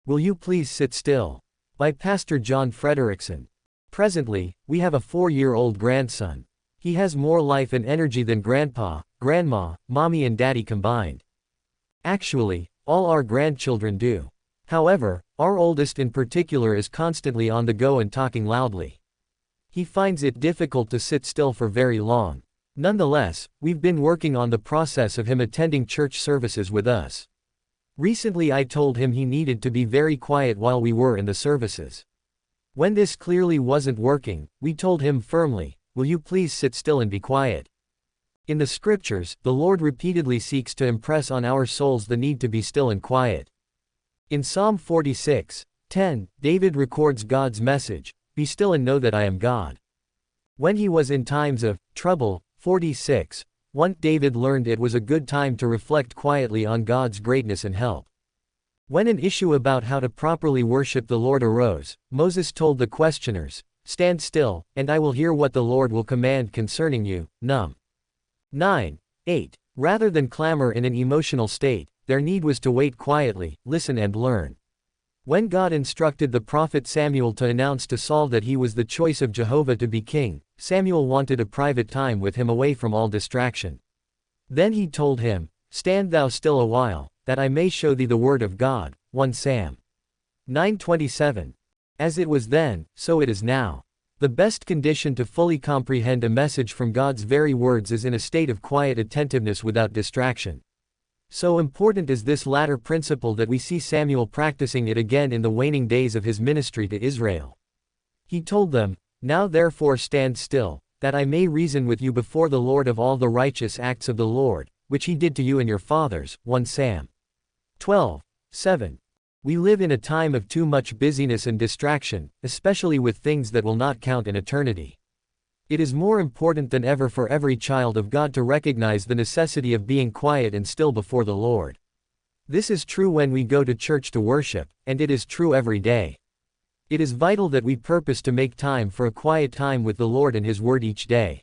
Will You Please Sit Still? By Pastor John Frederickson. Presently, we have a 4-year-old grandson. He has more life and energy than Grandpa, Grandma, Mommy and Daddy combined. Actually, all our grandchildren do. However, our oldest in particular is constantly on the go and talking loudly. He finds it difficult to sit still for very long. Nonetheless, we've been working on the process of him attending church services with us. Recently I told him he needed to be very quiet while we were in the services. When this clearly wasn't working, we told him firmly, "Will you please sit still and be quiet?" In the scriptures, the Lord repeatedly seeks to impress on our souls the need to be still and quiet. In Psalm 46:10, David records God's message, "Be still and know that I am God." When he was in times of trouble, 46:1, David learned it was a good time to reflect quietly on God's greatness and help. When an issue about how to properly worship the Lord arose, Moses told the questioners, "Stand still, and I will hear what the Lord will command concerning you." Num. 9:8. Rather than clamor in an emotional state, their need was to wait quietly, listen and learn. When God instructed the prophet Samuel to announce to Saul that he was the choice of Jehovah to be king, Samuel wanted a private time with him away from all distraction. Then he told him, "Stand thou still a while, that I may show thee the word of God." 1 Sam 9:27. As it was then, so it is now. The best condition to fully comprehend a message from God's very words is in a state of quiet attentiveness without distraction. So important is this latter principle that we see Samuel practicing it again in the waning days of his ministry to Israel. He told them, "Now therefore stand still, that I may reason with you before the Lord of all the righteous acts of the Lord, which he did to you and your fathers." 1 Sam 12:7. We live in a time of too much busyness and distraction, especially with things that will not count in eternity. It is more important than ever for every child of God to recognize the necessity of being quiet and still before the Lord. This is true when we go to church to worship, and it is true every day. It is vital that we purpose to make time for a quiet time with the Lord and His Word each day.